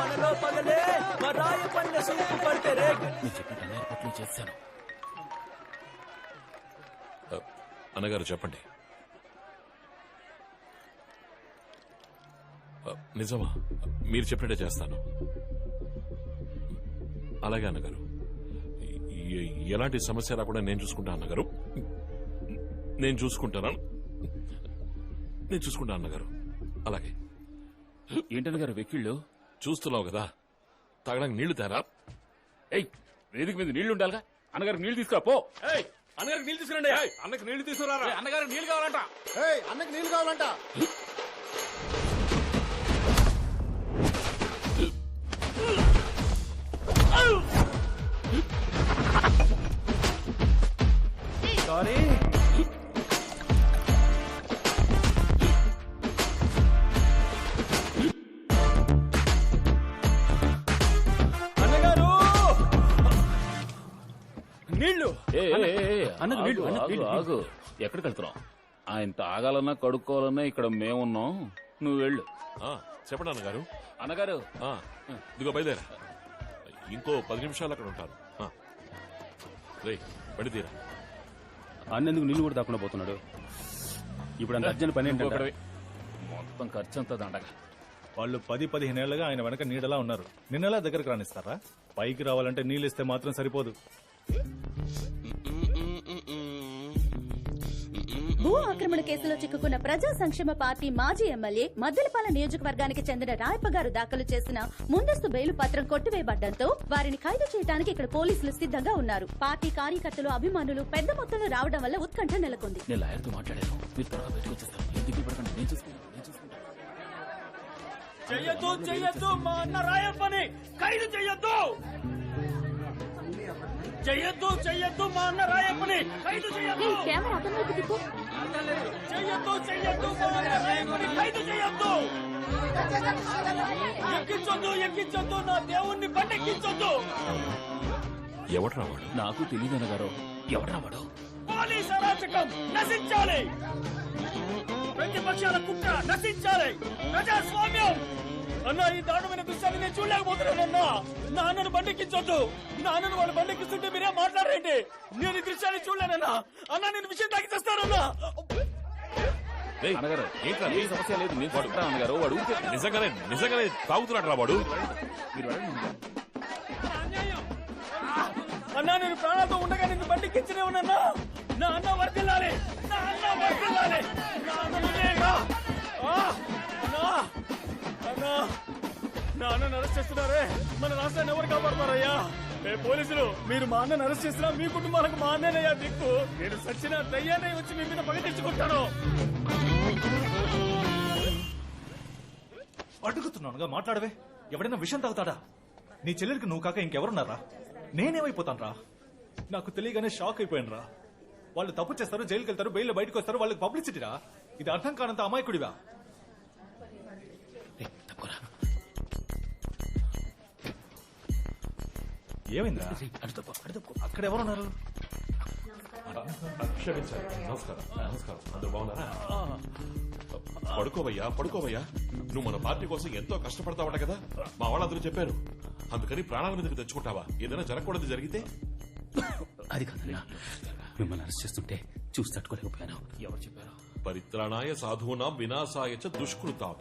మనలో పగలే మా రాయ పన్న సూపు పడితే రే. నేను చెప్పిన ఏర్పాట్లు చేశాను. అన్నగారు చెప్పండి. నిజమా? మీరు చెప్పినట్టే చేస్తాను. అలాగే అన్నగారు. ఎలాంటి సమస్య రాకుండా నేను చూసుకుంటా అన్నగారు. నేను చూసుకుంటాను అన్నగారు. అలాగే. ఏంటన్నగారు వెక్కిళ్ళు? చూస్తున్నావు కదా, తాగడానికి నీళ్లు తేరా. ఏయ్, వేదిక మీద నీళ్లు ఉండాలిగా. అన్నగారికి నీళ్లు తీసుకురా పో. అన్నగారికి నీళ్లు తీసుకురండి. అన్నకి నీళ్లు తీసుకురా. అన్నగారికి నీళ్లు కావాలంట. అన్నకి నీళ్లు కావాలంట. సారీ. అన్నగారు నీళ్లు. ఆగు. ఎక్కడికి వెళ్తున్నావు? ఆయన తాగాలన్నా కడుక్కోవాలన్నా ఇక్కడ మేమున్నాం. నువ్వు వెళ్ళు. చెప్పండి అన్నగారు. అన్నగారు ఇదిగో బయలుదేరా. ఇంకో 10 నిమిషాలు అక్కడ ఉంటారు. రేయ్, బండి తీరా. అన్నెందుకు నీళ్ళు కూడా తాకుండా పోతున్నాడు? ఇప్పుడు అంత అర్జెంట్ పని ఏంటంటే మొత్తం ఖర్చు అంతా దండగా. వాళ్ళు 10-15 ఏళ్లుగా ఆయన వెనక నీడలా ఉన్నారు. నిన్నలా దగ్గరకు రానిస్తారా? పైకి రావాలంటే నీళ్ళు ఇస్తే మాత్రం సరిపోదు. భూ ఆక్రమణ కేసులో చిక్కుకున్న ప్రజా సంక్షేమ పార్టీ మాజీ ఎమ్మెల్యే మద్దెలపాలెం నియోజకవర్గానికి చెందిన రాయప్ప గారు దాఖలు చేసిన ముందస్తు బెయిలు పత్రం కొట్టివేయబడ్డంతో వారిని ఖైదు చేయడానికి ఇక్కడ పోలీసులు సిద్ధంగా ఉన్నారు. పార్టీ కార్యకర్తలు, అభిమానులు పెద్ద మొత్తంలో రావడం వల్ల ఉత్కంఠ నెలకొంది. నేను లాయర్తో మాట్లాడాను. మీరు త్వరగా బయటకు వచ్చేస్తాను. ఎందుకు పడకండి, నేను చూసుకుంటాను. చెయ్యొద్దు మా అన్న రాయప్పని ఖైదు చెయ్యొద్దు. చెయ్యొద్దు మా అన్న రాయప్పని ఖైదు చెయ్యొద్దు. చెయ్యొద్దు మా అన్న రాయప్పని ఖైదు చెయ్యొద్దు. ఎక్కించొద్దు నా దేవుణ్ణి బండెక్కించొద్దు. ఎవడు రావాడు? నాకు తెలియదు అన్నగారు. ఎవడు రావాడు? పోలీస్ అరాచకం నశించాలి. ప్రతిపక్షాల కుట్ర నశించాలి. ప్రజాస్వామ్యం. అన్నా, ఈ దారుణమైన దృశ్యాన్ని నేను చూడలేకపోతున్నానన్నా. నాన్నను బండెక్కించొద్దు. నాన్నను వాళ్ళు బండెక్కిస్తుంటే మీరే మాట్లాడరేంటి? నేను ఈ దృశ్యాన్ని చూడలేనన్నా. అన్నా, నేను విషయం తాకి చేస్తానన్నా. అన్నగారు ఏంట్రా, ఏ సమస్య లేదు. నేను పడుకురా అన్నగారు. వాడు నిజంగానే తాగుతున్నాడు రా వాడు. అన్నా, నేను ప్రాణాలతో ఉండగా నిన్ను బండెక్కించనే ఉన్నానా? నా అన్న వర్దిల్లాలి. నా అన్నను అరెస్ట్ చేస్తున్నారే, మన రాష్ట్రాన్ని ఎవరు కాపాడతారయ్యా? పోలీసులు, మీరు మా అన్నను అరెస్ట్ చేసినా మీ కుటుంబాలకు మా అన్నయ్యా దిక్కు. నేను సచ్చిన దయ్యాన్ని వచ్చి మీ మీద పగ తెచ్చుకుంటాను. అడుగుతున్నానుగా, మాట్లాడవే. ఎవడైనా విషయం తాగుతాడా? నీ చెల్లెలికి నువ్వు కాక ఇంకెవరున్నారా? నేనేమైపోతాను రా? నాకు తెలియగానే షాక్ అయిపోయాను రా. వాళ్ళు తప్పు చేస్తారు, జైలుకి వెళ్తారు, బెయిల్ బయటకు వస్తారు. వాళ్ళకి పబ్లిసిటీరా? ఇది అర్థం కానంత అమాయకుడివా? ఏమైందిరా? అక్కడ ఎవరున్నారు? నమస్కారం. అందరూ బాగున్నారా? పడుకోవయ్యా. నువ్వు మన పార్టీ కోసం ఎంతో కష్టపడతావట కదా, మా వాళ్ళందరూ చెప్పారు. అందుకని ప్రాణాల మీదకి తెచ్చుకుంటావా? ఏదైనా జరగకూడదు జరిగితే? అది కాదన్నా, మిమ్మల్ని అరెస్ట్ చేస్తుంటే చూసి తట్టుకోలేకపోయాను. ఎవరు చెప్పారు? పరిత్రాణాయ సాధూనాం వినాశాయ చ దుష్కృతాం.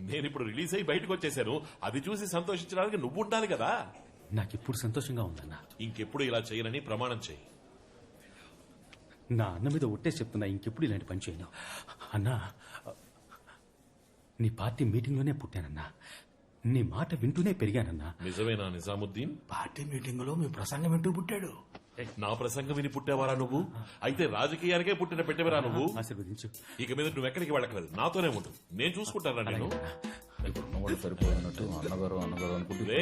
నేను ఇప్పుడు రిలీజ్ అయ్యి బయటకు వచ్చేసాను. అది చూసి సంతోషించడానికి నువ్వు ఉండాలి కదా. నాకిప్పుడు సంతోషంగా ఉందన్నా. ఇంకెప్పుడు ఇలా చేయనని ప్రమాణం చేయి. నా అన్న మీద ఒట్టేసి చెప్తున్నా, ఇంకెప్పుడు ఇలాంటి పని చేయను. అన్నా, నీ పార్టీ మీటింగ్ లోనే పుట్టానన్నా. నీ మాట వింటూనే పెరిగానన్నా. నిజమేనా నిజాముద్దీన్? పార్టీ మీటింగ్ లో మీ ప్రసంగం వింటూ పుట్టాడు. నా ప్రసంగం విని పుట్టేవారా నువ్వు? అయితే రాజకీయానికే పుట్టిన పెట్టేవరా నువ్వు? ఆశీర్వదించు. ఇక మీద నువ్వు ఎక్కడికి వెళ్ళకలేదు, నాతోనే ఉండు. నేను చూసుకుంటానా నేను? సరిపోయినట్టు అన్నగారు అనుకుంటే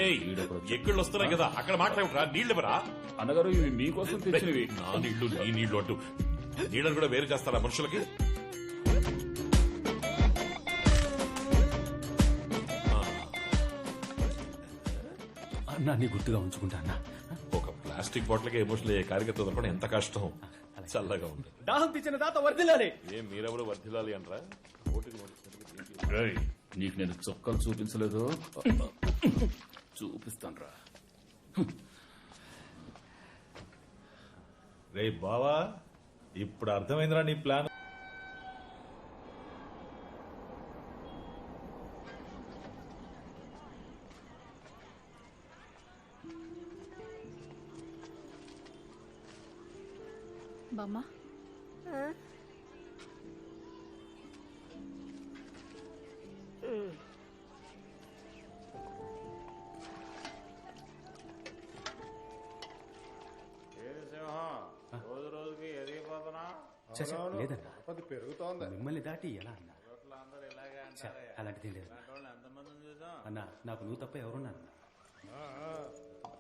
ఎక్కళ్ళు వస్తున్నాయి కదా, అక్కడ మాట్లాడరా. నీళ్ళెవరా? అన్నగారు ఇవి మీకోసం తెచ్చినవి. నా నీళ్లు నీ నీళ్లు అంటూ నీళ్ళని కూడా వేరు చేస్తారా మనుషులకి? అన్నా, నీ గుర్తుగా ఉంచుకుంటా అన్నా. ఒక ప్లాస్టిక్ బాటిల్కి ఎమోషనల్ అయ్యే కార్యకర్త దొరకడం ఎంత కష్టం. చల్లగా ఉంది. దాహం తెచ్చిన దాత వర్దిల్లాలి. మీరెవరు వర్ధిల్లాలి అంటారా? రేయ్, నీకు నేను చొక్కాలు చూపించలేదు, చూపిస్తాను రా. రే బావా, ఇప్పుడు అర్థమైందిరా నీ ప్లాన్. బామ్మ రోజు రోజుకి ఎదిగిపోతున్నా చచ్చా, లేదన్నా అది పెరుగుతోంది. మిమ్మల్ని దాటి ఎలా అన్నా? అందరూ ఇలాగే ఛ, అలాంటిది లేదు ఎంతమందిని చూసాం. అన్నా. నాకు నువ్వు తప్ప ఎవరున్నారు?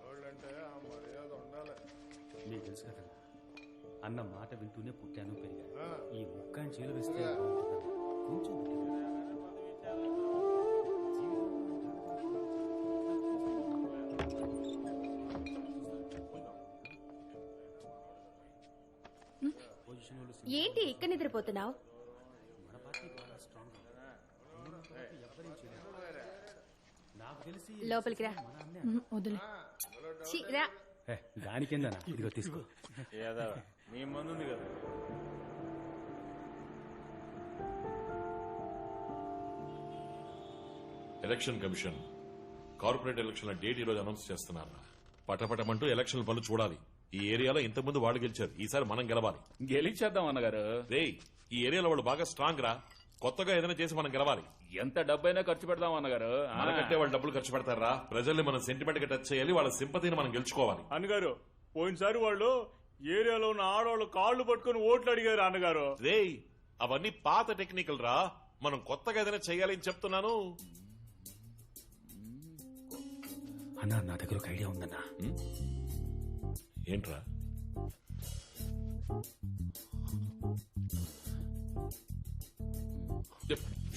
వాళ్ళంటే ఆ మర్యాద ఉండాలి. నీకు తెలుసు కదా అన్న మాట వింటూనే పుట్టాను పెరిగాను. ఈ ముక్కాని చేలు వేస్తే బాగుంటుందన్నా. కొంచెం ఏంటి ఇక్కడ నిద్రపోతున్నావు? మన పార్టీ బాగా స్ట్రాంగ్. నాకు తెలిసి లోపలికి రా. వదిలే రా. దానికేందన్నా, ఇదిగో తీసుకో. ఏదో నీ ముందుంది కదా. ఎలక్షన్ కమిషన్ కార్పొరేట్ ఎలక్షన్ల డేట్ ఈ రోజు అనౌన్స్ చేస్తున్నారు. పటపటమంటూ ఎలక్షన్ పనులు చూడాలి. ఈ ఏరియాలో ఇంతకుముందు వాళ్ళు గెలిచారు, ఈసారి మనం గెలవాలి. గెలిచేద్దాం అన్నగారు. రేయ్, ఈ ఏరియాలో వాళ్ళు బాగా స్ట్రాంగ్ రా. కొత్తగా ఏదైనా చేసి మనం గెలవాలి. ఎంత డబ్బైనా ఖర్చు పెడదాం అన్నగారు. మనకంటే వాళ్ళు డబ్బులు ఖర్చు పెడతారా? ప్రజల్ని మనం సెంటిమెంట్ గా టచ్ చేయాలి, వాళ్ళ సింపతిని మనం గెలుచుకోవాలి. అన్నగారు, పోయినసారి వాళ్ళు ఏరియాలో ఉన్న ఆడవాళ్ళు కాళ్ళు పట్టుకుని ఓట్లు అడిగారు అన్నగారు. రేయ్, అవన్నీ పాత టెక్నికల్ రా. మనం కొత్తగా ఏదైనా చేయాలి అని చెప్తున్నాను. అన్నా, నా దగ్గర ఒక ఐడియా ఉందన్నా. ఏంట్రా?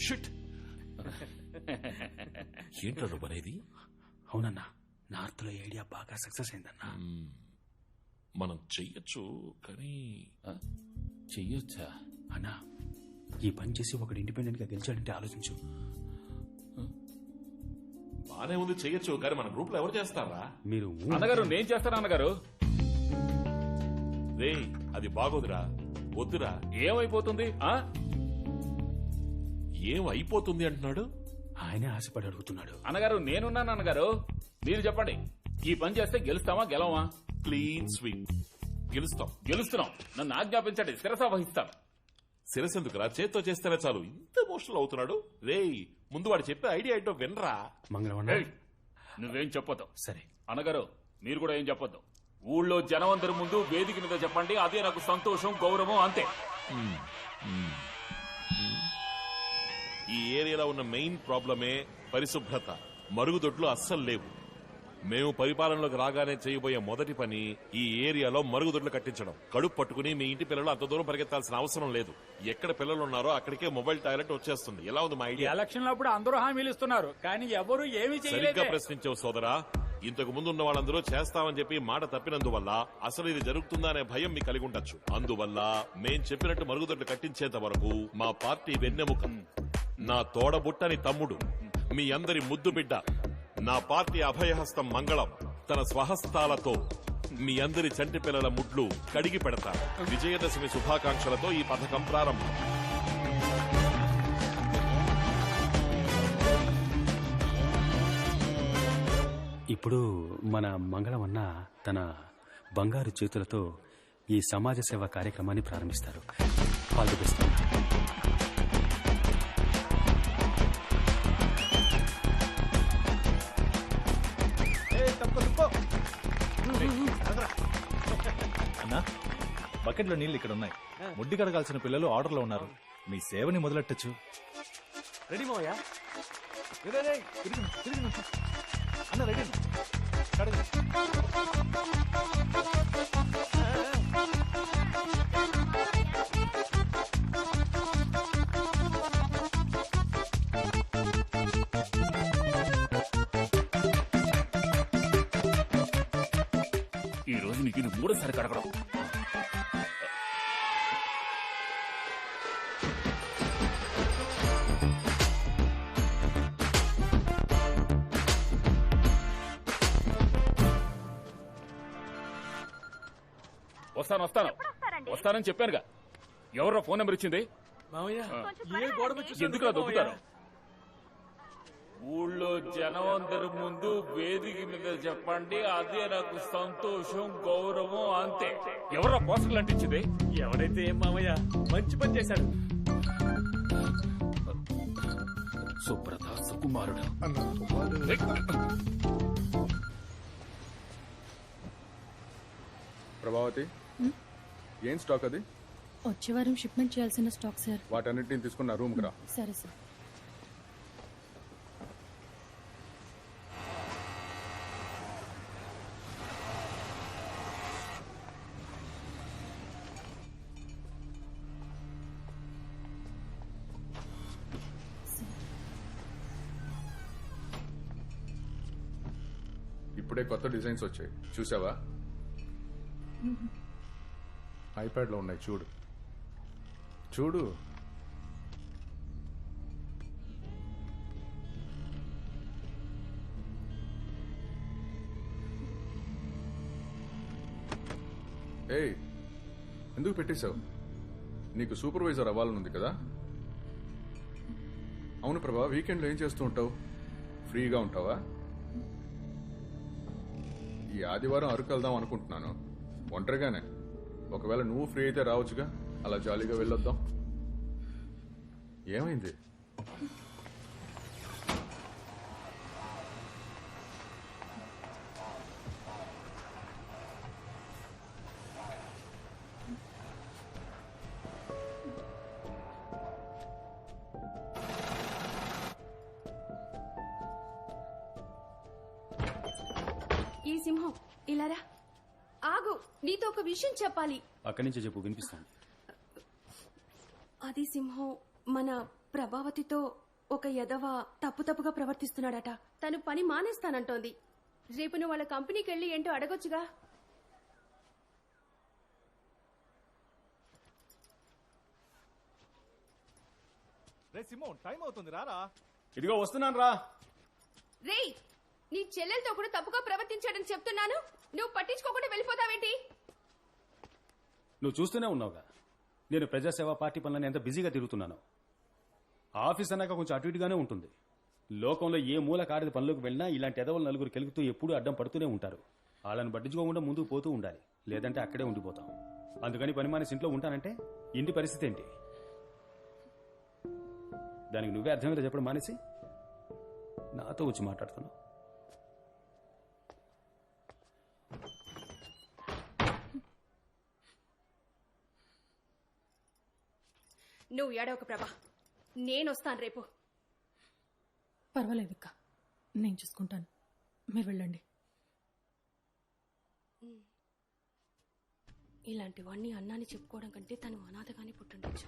షిట్. ఏంట్రా నువ్వు అనేది? అవునన్నా, నార్త్ లో ఐడియా బాగా సక్సెస్ అయిందన్నా. మనం చెయ్యొచ్చు, కానీ చెయ్యొచ్చా? అన్నా, ఈ పని చేసి ఒకడు ఇండిపెండెంట్ గా గెలిచాడంటే ఆలోచించు. బానే ఉంది, చెయ్యొచ్చు, కానీ మన గ్రూప్ లో ఎవరు చేస్తారా? మీరు అన్నగారు, నేను చేస్తాను అన్నగారు. రేయ్, అది బాగోదురా, వద్దురా. ఏమైపోతుంది? ఏం అయిపోతుంది అంటున్నాడు? ఆయనే ఆశపడి అడుగుతున్నాడు. అన్నగారు, నేనున్నాను అన్నగారు. మీరు చెప్పండి, ఈ పని చేస్తే గెలుస్తామా గెలవమా? Clean sweep. గెలుస్తాం. గెలుస్తున్నాం. నన్ను ఆజ్ఞాపించండి, శిరస వహిస్తాను. శిరసెందుకురా, చేత్తో చేస్తేనే చాలు. ఇంత ఎమోషనల్ అవుతున్నాడు. రేయ్, ముందు వాడు చెప్పే ఐడియా ఏంటో వినరా. మంగళవారం ఏయ్, నువ్వేం చెప్పొద్దు. సరే అన్నగారు, మీరు కూడా ఏం చెప్పొద్దు. ఊళ్ళో జనమందరి ముందు వేదిక మీద చెప్పండి, అదే నాకు సంతోషం, గౌరవం, అంతే. ఈ ఏరియాలో ఉన్న మెయిన్ ప్రాబ్లమే పరిశుభ్రత. మరుగుదొడ్లు అస్సలు లేవు. మేము పరిపాలనలోకి రాగానే చేయబోయే మొదటి పని ఈ ఏరియాలో మరుగుదొడ్లు కట్టించడం. కడుపు పట్టుకుని మీ ఇంటి పిల్లలు అంత దూరం పరిగెత్తాల్సిన అవసరం లేదు. ఎక్కడ పిల్లలు ఉన్నారో అక్కడికే మొబైల్ టాయిలెట్ వచ్చేస్తుంది. ఎలా ఉంది మా ఐడియా? ఎలక్షన్ అప్పుడు అందరూ హామీలు ఇస్తున్నారు, కానీ ఎవరు ఏమీ సరిగ్గా చేయలేదు. ప్రశ్నించావు సోదరా. ఇంతకు ముందు ఉన్న వాళ్ళందరూ చేస్తామని చెప్పి మాట తప్పినందువల్ల అసలు ఇది జరుగుతుందా అనే భయం మీకు కలిగి ఉండొచ్చు. అందువల్ల మేం చెప్పినట్టు మరుగుదొడ్లు కట్టించేంత వరకు మా పార్టీ వెన్నెముక, నా తోడబుట్టని తమ్ముడు, మీ అందరి ముద్దు బిడ్డ, నా పార్టీ అభయహస్తం మంగళం తన స్వహస్తాలతో మీ అందరి చంటి పిల్లల ముడ్లు కడిగి పెడతారు. విజయదశమి శుభాకాంక్షలతో ఈ పథకం ప్రారంభం. ఇప్పుడు మన మంగళవన్న తన బంగారు చేతులతో ఈ సమాజ సేవ కార్యక్రమాన్ని ప్రారంభిస్తారు. All the best. అన్నా, బకెట్లో నీళ్లు ఇక్కడ ఉన్నాయి. ముడ్డి కడగాల్సిన పిల్లలు ఆర్డర్లో ఉన్నారు. మీ సేవని మొదలెట్టచ్చు. రెడీ మోయా? అన్న రెడీ. ఈ రోజు నీకు ఇది మూడోసారి కడగడం. వస్తానని చెప్పానుగా. ఎవరో ఫోన్ నెంబర్ ఇచ్చింది? మామయ్య ఏ గోడ మీద చూసావు ఎందుకు దొక్కుతారు? ఊళ్ళో జనం అందరి ముందు వేదిక మీద చెప్పండి, అదే నాకు సంతోషం, గౌరవం, అంతే. ఎవరో పోస్టర్లు అంటించింది? ఎవరైతే ఏం మామయ్య, మంచి పని చేశాడు. సుబ్రత సుకుమారుడు. ప్రభావతి, ఏం స్టాక్ అది? వచ్చే వారం షిప్మెంట్ చేయాల్సిన స్టాక్ సార్. వాటన్నిటిని తీసుకున్న రూమ్కి రా. సరే సార్. ఇప్పుడే కొత్త డిజైన్స్ వచ్చాయి, చూసావా? ఐప్యాడ్ లో ఉన్నాయి, చూడు చూడు. ఏయ్, ఎందుకు పెట్టేశావు? నీకు సూపర్వైజర్ అవ్వాలనుంది కదా? అవును ప్రభా, వీకెండ్లో ఏం చేస్తూ ఉంటావు? ఫ్రీగా ఉంటావా? ఈ ఆదివారం అరకు వెళ్దాం అనుకుంటున్నాను, ఒంటరిగానే. ఒకవేళ నువ్వు ఫ్రీ అయితే రావచ్చుగా, అలా జాలీగా వెళ్ళొద్దాం. ఏమైంది? ఈ సింహం ఇలారా. ఆగు, నీతో ఒక విషయం చెప్పాలి. అక్కడి నుంచి చెప్పు, వినిపిస్తాను. అది సింహం మన ప్రభావతితో ఒక ఎదవ తప్పుగా ప్రవర్తిస్తున్నాడట. తను పని మానేస్తానంటోంది. రేపు నువ్వు వాళ్ళ కంపెనీకి వెళ్ళి ఏంటో అడగొచ్చుగా. రే సింహం, టైం అవుతుంది, రారా. ఇదిగో వస్తున్నాను రా. రేయ్, నీ చెల్లెలతో కూడా తప్పుగా ప్రవర్తించాడని చెప్తున్నాను, నువ్వు పట్టించుకోకుండా వెళ్ళిపోతావేంటి? నువ్వు చూస్తూనే ఉన్నావుగా, నేను ప్రజాసేవా పార్టీ పనులను ఎంత బిజీగా తిరుగుతున్నాను. ఆఫీస్ అన్నాక కొంచెం అటు ఇటుగానే ఉంటుంది. లోకంలో ఏ మూల కాడిది పనులకు వెళ్ళినా ఇలాంటి ఎదవలు నలుగురు కెలుగుతూ ఎప్పుడూ అడ్డం పడుతూనే ఉంటారు. వాళ్ళని పట్టించుకోకుండా ముందుకు పోతూ ఉండాలి, లేదంటే అక్కడే ఉండిపోతాం. అందుకని పని మానేసి ఇంట్లో ఉంటానంటే ఇంటి పరిస్థితి ఏంటి? దానికి నువ్వే అర్థమైతే చెప్పడం మానేసి నాతో వచ్చి మాట్లాడుతున్నావు. నువ్వు ఏడవక ప్రభా, నేనొస్తాను రేపు. పర్వాలేదు అక్క, నేను చూసుకుంటాను, మీరు వెళ్ళండి. ఇలాంటివన్నీ అన్నాన్ని చెప్పుకోవడం కంటే తను అనాథగానే పుట్టుండొచ్చు.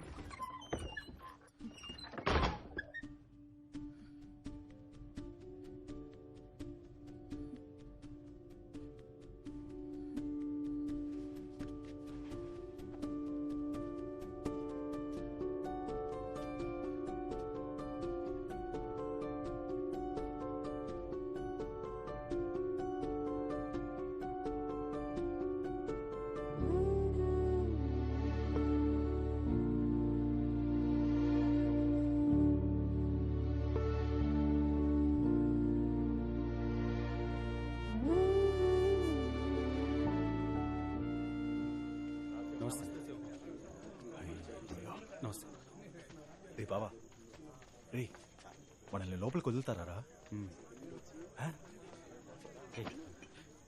నమస్తే. రే బావా, రే మనల్ని లోపలికి వదులుతారా?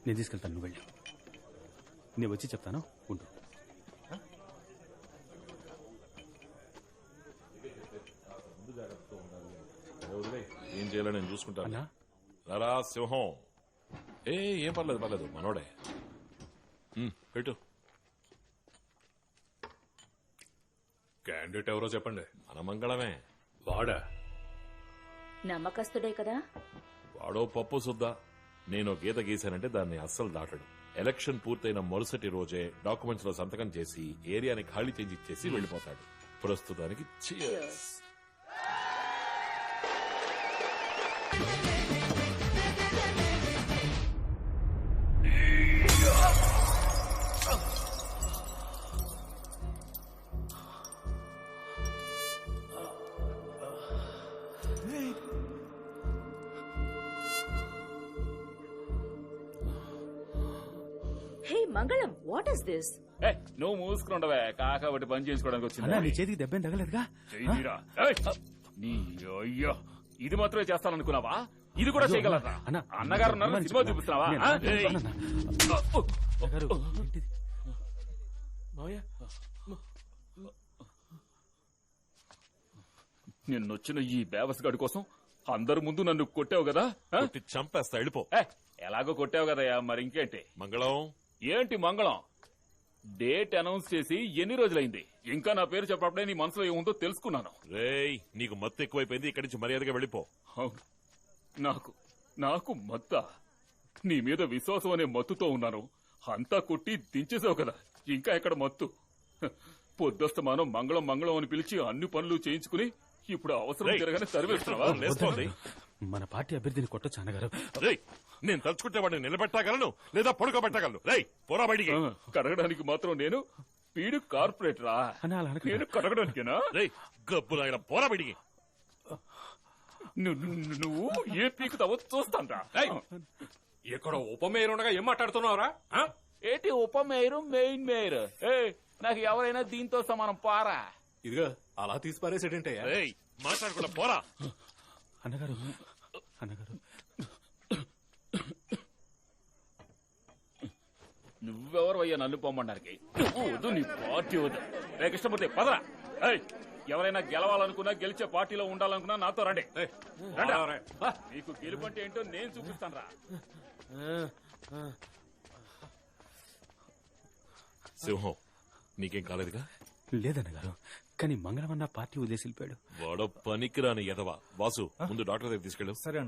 నేను తీసుకెళ్తాను, నువ్వు వెళ్ళు. నేను వచ్చి చెప్తాను, ఉండు. ఏం చేయాలో నేను చూసుకుంటాను. అన్నా, రారా సింహం. ఏం పర్లేదు మనోడే. పెట్టు. క్యాండిడేట్ ఎవరో చెప్పండి. మన మంగళమే. వాడా? నమ్మకస్తుడే కదా. వాడో పప్పు సుద్దా. నేను గీత గీశానంటే దాన్ని అస్సలు దాటడు. ఎలక్షన్ పూర్తయిన మరుసటి రోజే డాక్యుమెంట్స్ లో సంతకం చేసి ఏరియాని ఖాళీ చేంజ్ ఇచ్చేసి వెళ్లిపోతాడు. ప్రస్తుతానికి cheers. మంగళం వాట్ ఇస్ దిస్? ఏ, నువ్వు మూసుకుండవే కాక ఒకటి పని చేసుకోవడానికి అన్నా నీ వచ్చింది చేతికి దెబ్బేం తగలేదుగా? చెయ్యిరా. ఏయ్, నీ అయ్యో ఇది మాత్రమే చేస్తాననుకున్నావా? ఇది కూడా చేయగలరా? అన్న, అన్నగారు నన్ను సినిమా చూపిస్తున్నావా? ఆ? ఏయ్. అన్నగారు, ఏంటిది? నిన్నొచ్చిన ఈ బేవసగాడి కోసం అందరి ముందు నన్ను కొట్టావు కదా? ఆ? కొట్టి చంపేస్తా వెళ్ళిపో. ఏ, ఎలాగో కొట్టావు కదయ్యా, మరి ఇంకేంటి? మంగళం ఏంటి మంగళం? డేట్ అనౌన్స్ చేసి ఎన్ని రోజులైంది? ఇంకా నా పేరు చెప్పప్పుడే నీ మనసులో ఏముందో తెలుసుకున్నాను. రేయ్ నీకు మత్తు ఎక్కువైపోయింది. ఇక్కడి నుంచి మర్యాదగా వెళ్ళిపో. అవును, నాకు మత్త. నీ మీద విశ్వాసం అనే మత్తుతో ఉన్నాను. అంతా కొట్టి దించేసావు కదా, ఇంకా ఎక్కడ మత్తు? పొద్దస్తమానం మంగళం మంగళం అని పిలిచి అన్ని పనులు చేయించుకుని ఇప్పుడు అవసరం రేయ్, జరగానే సర్వేస్తున్నావా? లేస్తోంది. మన పార్టీ అభ్యర్థిని కొట్టొచ్చు అన్నగారు. రేయ్ నేను తలుచుకుంటే వాడిని నిలబెట్టగలను లేదా పడుకోబెట్టగలను. రేయ్ పోరా బయటికి. కడగడానికి మాత్రం నేను పీడు కార్పొరేటరా? అన్నా, అలా అనకండి. నేను కడగడానికేనా? రేయ్ గబ్బులాగిన పోరా బయటికి. నువ్వు ఏ పీకుతావో చూస్తాంరా. ఇక్కడ ఉప మేయర్ ఉండగా ఏం మాట్లాడుతున్నావురా? ఏంటి ఉప మేయరు మెయిన్ మేయర్? నాకు ఎవరైనా దీంతో సమానం పారా. ఇదిగో అలా తీసి పారేసేటంటయ్యా. రేయ్ మాట్లాడకుండా పోరా. అన్నగారు, అన్నగారు, నువ్వెవరు అయ్యా నన్ను పొమ్మడానికి? నువ్వు వద్దు, నీ పార్టీ వద్దు. రే కృష్ణమూర్తి పదరా. ఏయ్, ఎవరైనా గెలవాలనుకున్నా గెలిచే పార్టీలో ఉండాలనుకున్నా నాతో రండి. రండి. నీకు గెలుపంటే ఏంటో నేను చూపిస్తాను రా. సింహం నీకేం కాలేదుగా? లేదన్నగారు, కానీ మంగళం అన్న పార్టీ వదిలేసి వెళ్ళిపోయాడు. వాడో పనికిరాని ఎదవా. వాసు ముందు డాక్టర్ దగ్గర తీసుకెళ్ళు. సరే